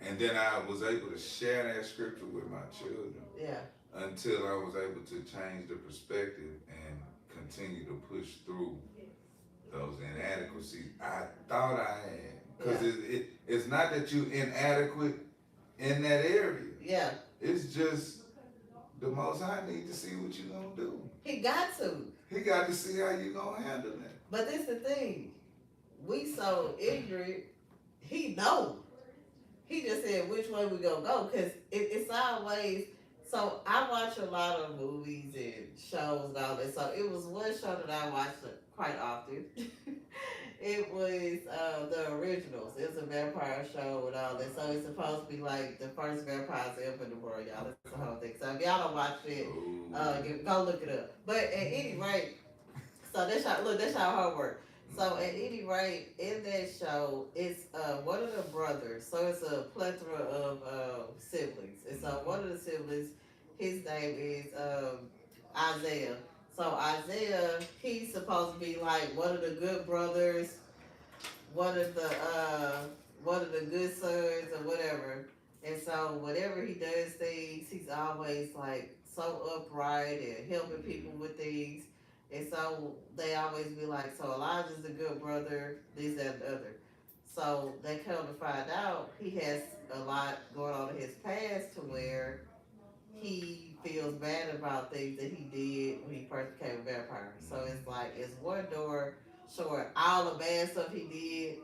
And then I was able to share that scripture with my children. Yeah. Until I was able to change the perspective and continue to push through those inadequacies I thought I had. Because it's not that you inadequate in that area. Yeah. It's just the Most High need to see what you gonna do. He got to. He got to see how you gonna handle that. But this the thing. We so ignorant. He know. He just said which way we gonna go. Because it's always... So I watch a lot of movies and shows and all that. So it was one show that I watched quite often. It was the originals. It was a vampire show and all that. So it's supposed to be like the first vampires ever in the world, y'all. That's the whole thing. So if y'all don't watch it, go look it up. But at any rate, so that's how homework. So at any rate, in that show, it's one of the brothers. So it's a plethora of siblings. And so one of the siblings, his name is Isaiah. So Isaiah, he's supposed to be like one of the good brothers, one of the good sons or whatever. And so whenever he does things, he's always like so upright and helping people with things. And so they always be like, so Elijah's a good brother, this, that, and the other. So they come to find out he has a lot going on in his past to where he feels bad about things that he did when he first became a vampire. So it's like, it's one door showing all the bad stuff he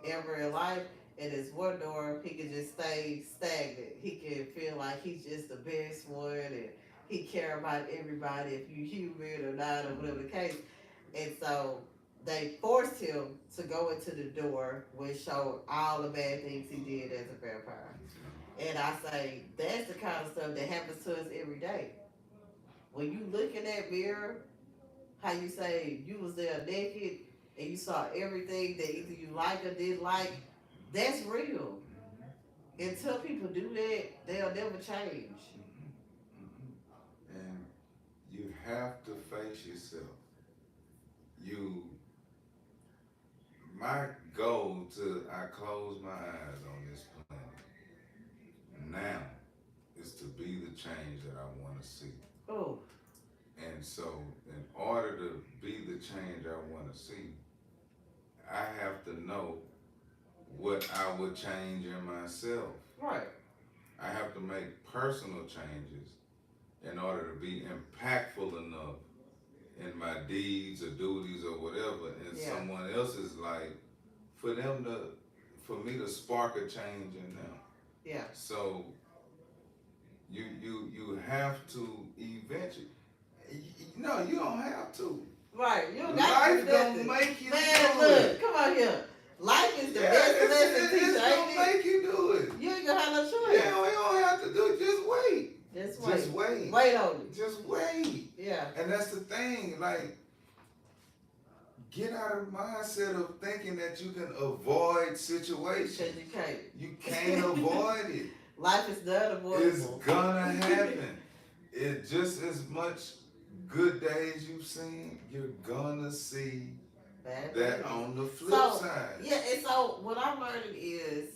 did ever in life, and it's one door he can just stay stagnant. He can feel like he's just the best one, and he care about everybody, if you human or not, or whatever the case. And so they forced him to go into the door which showed all the bad things he did as a vampire. And I say, that's the kind of stuff that happens to us every day. When you look in that mirror, how you say you was there naked and you saw everything that either you like or didn't like, that's real. Until people do that, they'll never change. And you have to face yourself. My goal till I close my eyes on this planet now is to be the change that I want to see. Oh. And so in order to be the change I want to see, I have to know what I would change in myself. Right. I have to make personal changes in order to be impactful enough in my deeds or duties or whatever in someone else's life for me to spark a change in them. Yeah. So you have to eventually. No, you don't have to. Right. You don't Life gonna make you do it. Look, come on here. Life is the best lesson teacher. It's gonna make you do it. You ain't gonna have no choice. Yeah, we don't have to do it. Just wait. Just wait. Wait. Wait on it. Just wait. Yeah. And that's the thing. Like, get out of the mindset of thinking that you can avoid situations. Because you can't. You can't avoid it. Life is the unavoidable. It's gonna happen. It just as much good days you've seen, you're gonna see bad that days on the flip side. Yeah, and so what I'm learning is,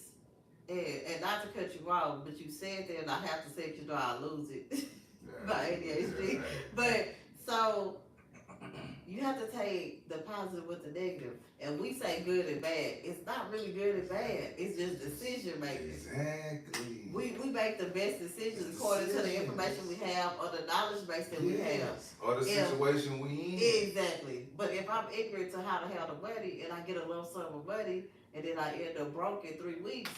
and not to cut you off, but you said that, and I have to say it, I lose it by ADHD. Yeah. But so you have to take the positive with the negative. And we say good and bad. It's not really good and bad. It's just decision making. Exactly. We make the best decisions according to the information we have or the knowledge base that we have. Or the situation we in. Exactly. But if I'm ignorant to how to handle money and I get a lump sum of money and then I end up broke in 3 weeks,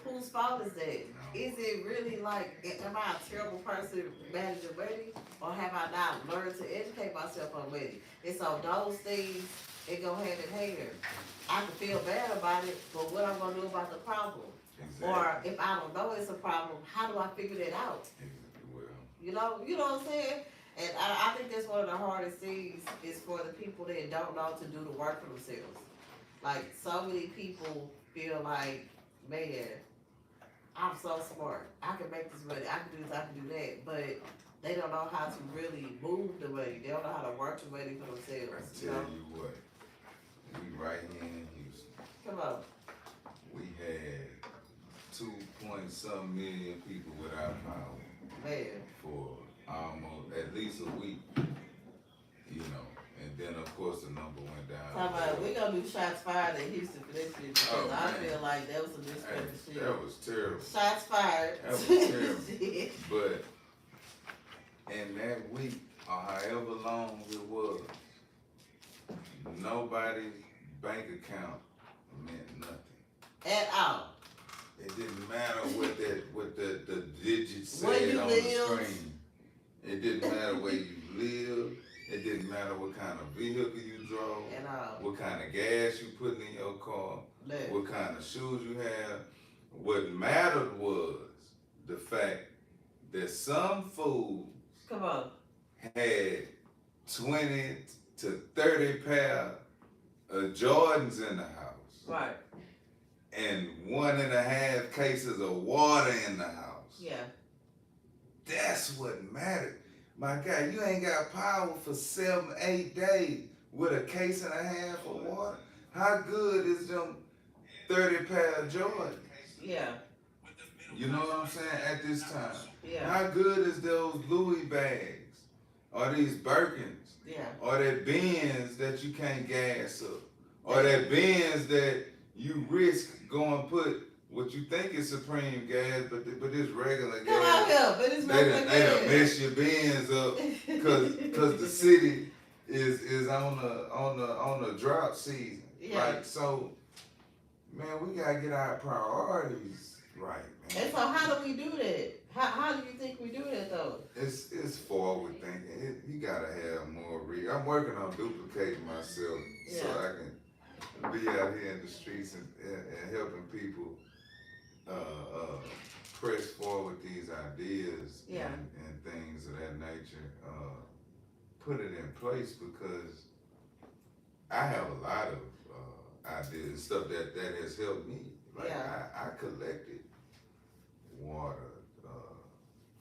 whose fault is that? No. Is it really like, am I a terrible person managing money? Or have I not learned to educate myself on money? And so those things, it go hand in hand. I can feel bad about it, but what I'm gonna do about the problem? Exactly. Or if I don't know it's a problem, how do I figure that out? Well. You know what I'm saying? And I think that's one of the hardest things is for the people that don't know to do the work for themselves. Like, so many people feel like, man, I'm so smart. I can make this money. I can do this, I can do that. But they don't know how to really move the money. They don't know how to work the money for themselves. I tell you what, we right here in Houston. Come on. We had 2.5 some million people without power Man. for almost at least a week, you know. And then of course the number went down. Talk about we gonna do shots fired in Houston for this shit because I feel like that was some disrespectful shit. That was terrible. Shots fired. That was terrible. But in that week, or however long it was, nobody's bank account meant nothing. At all. It didn't matter what the digits Where said you on live. the screen. It didn't matter where you lived. It didn't matter what kind of vehicle you drove. At all. What kind of gas you put in your car. Man. What kind of shoes you have. What mattered was the fact that some fools Come on. had 20 to 30 pair of Jordans in the house. Right. And 1.5 cases of water in the house. Yeah. That's what mattered. My God, you ain't got power for 7, 8 days with a case and a half of water. How good is them 30 pair of Jordans? Yeah. You know what I'm saying? At this time. Yeah. How good is those Louis bags? Or these Birkins? Yeah. Or that Benz that you can't gas up? Or that Benz that you risk going put what you think is Supreme gas, but it's regular Come out gas. here, but it's regular They done gas. mess your Benz up because the city is on the drought season. Yeah. Like, so, man, we gotta get our priorities right, man. And so how do we do that? How do you think we do that though? It's forward thinking. You gotta have more I'm working on duplicating myself so I can be out here in the streets and helping people press forward these ideas and things of that nature. Put it in place because I have a lot of ideas, stuff that has helped me. Like I collected water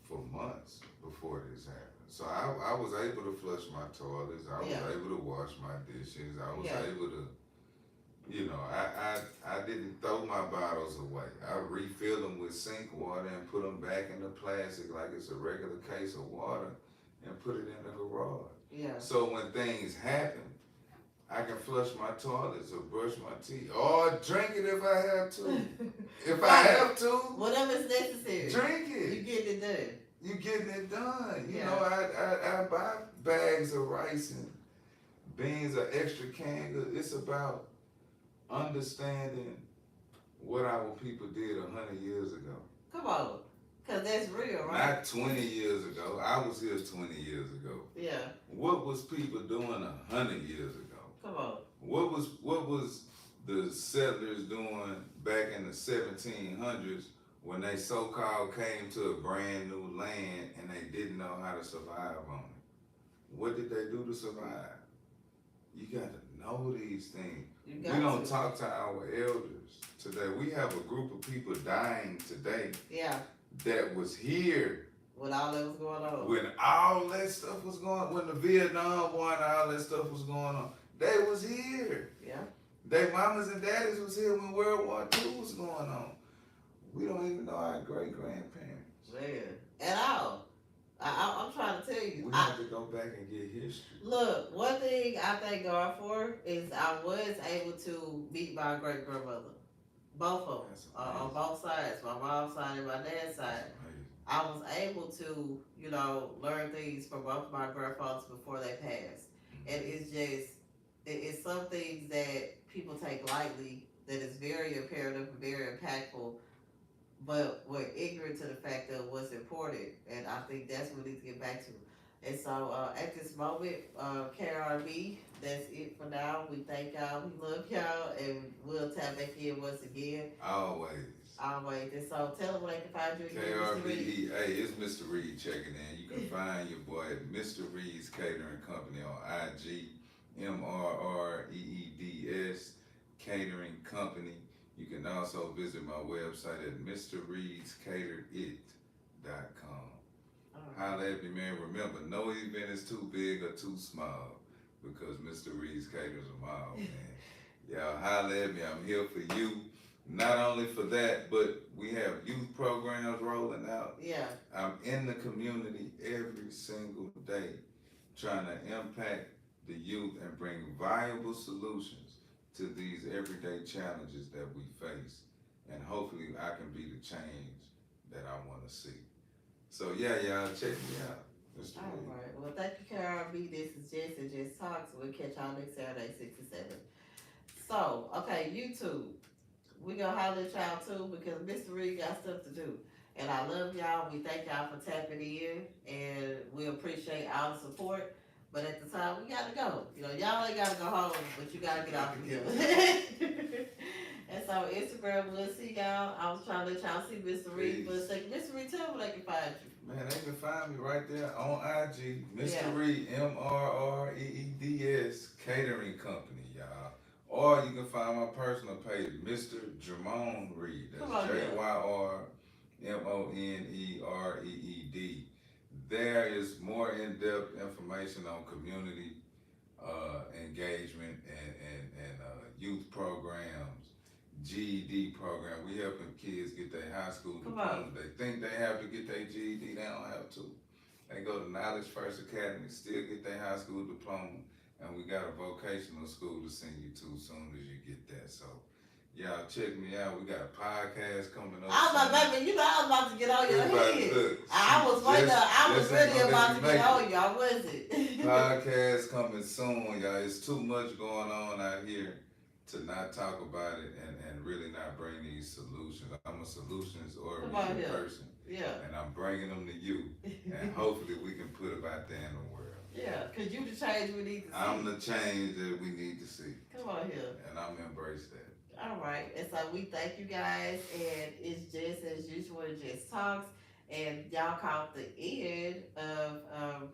for months before this happened. So I was able to flush my toilets. I was able to wash my dishes. I was able to, you know, I didn't throw my bottles away. I refilled them with sink water and put them back in the plastic like it's a regular case of water and put it in the garage. Yeah. So when things happen, I can flush my toilets or brush my teeth or drink it if I have to. If I have to, whatever's necessary. Drink it. You getting it done. You getting it done. You know, I buy bags of rice and beans or extra canned goods. It's about understanding what our people did 100 years ago. Come on. Because that's real, right? Not 20 years ago. I was here 20 years ago. Yeah. What was people doing 100 years ago? Come on. What was the settlers doing back in the 1700s when they so-called came to a brand new land and they didn't know how to survive on it? What did they do to survive? You got to know these things. We don't talk to our elders today. We have a group of people dying today that was here when all that was going on. When all that stuff was going on, when the Vietnam War and all that stuff was going on, they was here. Yeah. Their mamas and daddies was here when World War II was going on. We don't even know our great-grandparents. Man, at all. I'm trying to tell you. We have to go back and get history. Look, one thing I thank God for is I was able to meet my great-grandmother. Both of them. On both sides. My mom's side and my dad's side. I was able to, you know, learn things from both my grandfathers before they passed. And it's just, it's some things that people take lightly that is very imperative and very impactful, but we're ignorant to the fact of what's important. And I think that's what we need to get back to. And so at this moment, KERB, that's it for now. We thank y'all, we love y'all, and we'll tap back in once again. Always. Always. And so tell them where they can find you again, Mr. Reed. KRBE, hey, it's Mr. Reed checking in. You can find your boy at Mr. Reed's Catering Company on IG, MRREEDS Catering Company. You can also visit my website at MrReedsCaterIt.com. Holla at me, man. Remember, no event is too big or too small because Mr. Reed's caters them all, man. Y'all holla at me. I'm here for you. not only for that, but we have youth programs rolling out. Yeah. I'm in the community every single day trying to impact the youth and bring viable solutions to these everyday challenges that we face. And hopefully I can be the change that I want to see. So yeah, y'all, check me out. Mr. All Reed. right. Well, thank you, KERB. This is Jess and Jess Talks. We'll catch y'all next Saturday, 6 to 7. So, okay, YouTube. We gonna holler at y'all too because Mr. Reed got stuff to do. And I love y'all. We thank y'all for tapping in and we appreciate all the support. But at the time, we gotta go. You know, y'all ain't gotta go home, but you gotta get off the hill. And so Instagram, we'll see y'all. I was trying to let y'all see Mr. Reed for a second. Mr. Reed, tell me where they can find you. Man, they can find me right there on IG, Mr. Yeah. Reed, MRREEDS Catering Company, y'all. Or you can find my personal page, Mr. Jermone Reed. Come on, That's JYRMONEREED. There is more in-depth information on community engagement and youth programs, GED program. We helping kids get their high school diploma. They think they have to get their GED, they don't have to. They go to Knowledge First Academy, still get their high school diploma, and we got a vocational school to send you to as soon as you get that. So y'all check me out. We got a podcast coming up. I was like, baby, you know I was about to get on your head. Look, I was waiting. I was really about to get on it. y'all, was it? Podcast coming soon, y'all. It's too much going on out here to not talk about it and really not bring these solutions. I'm a solutions-oriented person. Yeah. And I'm bringing them to you. And hopefully we can put it out there in the world. Yeah, because you the change we need to see. I'm the change that we need to see. Come on here. And I'm embrace that. All right. And so we thank you guys. And it's just as usual, Just Talks. And y'all caught the end of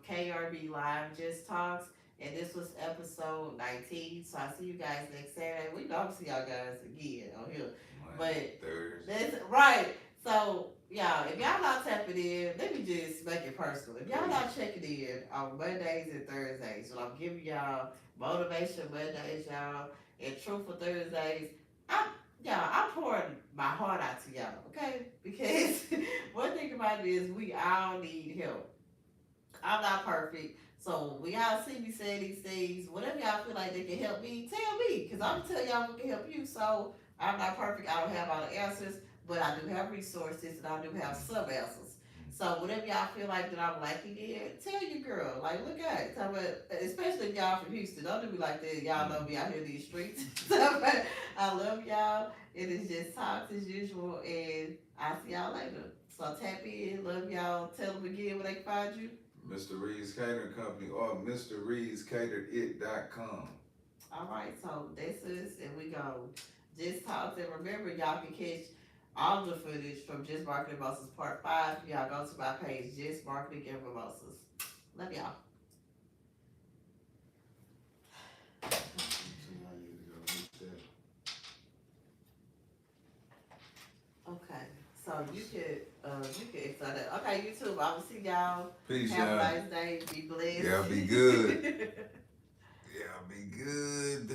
KERB Live Just Talks. And this was episode 19. So I'll see you guys next Saturday. We don't see y'all guys again on here. But that's right. So y'all, if y'all not tapping in, let me just make it personal. If y'all not checking in on Mondays and Thursdays, so I'm giving y'all Motivation Mondays, y'all, and Truthful Thursdays, I'm pouring my heart out to y'all, okay? Because one thing about it is we all need help. I'm not perfect. So when y'all see me saying these things, whatever y'all feel like they can help me, tell me. Because I'm going to tell y'all what can help you. So I'm not perfect. I don't have all the answers. But I do have resources and I do have some answers. So whatever y'all feel like that I'm lacking in, tell your girl. Like, look at it. Tell me, especially if y'all from Houston. Don't do me like that. Y'all know me out here in these streets. I love y'all. It is Just Talks as usual. And I'll see y'all later. So tap in. Love y'all. Tell them again where they can find you. Mr. Reed's Catering Company or MrReedsCateredIt.com. All right. So this is, and we go Just Talks. And remember, y'all can catch all the footage from Just Marketing Mimosas Part 5. Y'all go to my page, Just Marketing and Mimosas. Love y'all. Okay, so you can explain that. Okay, YouTube, I will see y'all. Peace, Have y'all. a nice day. Be blessed. Y'all be good. Y'all be good.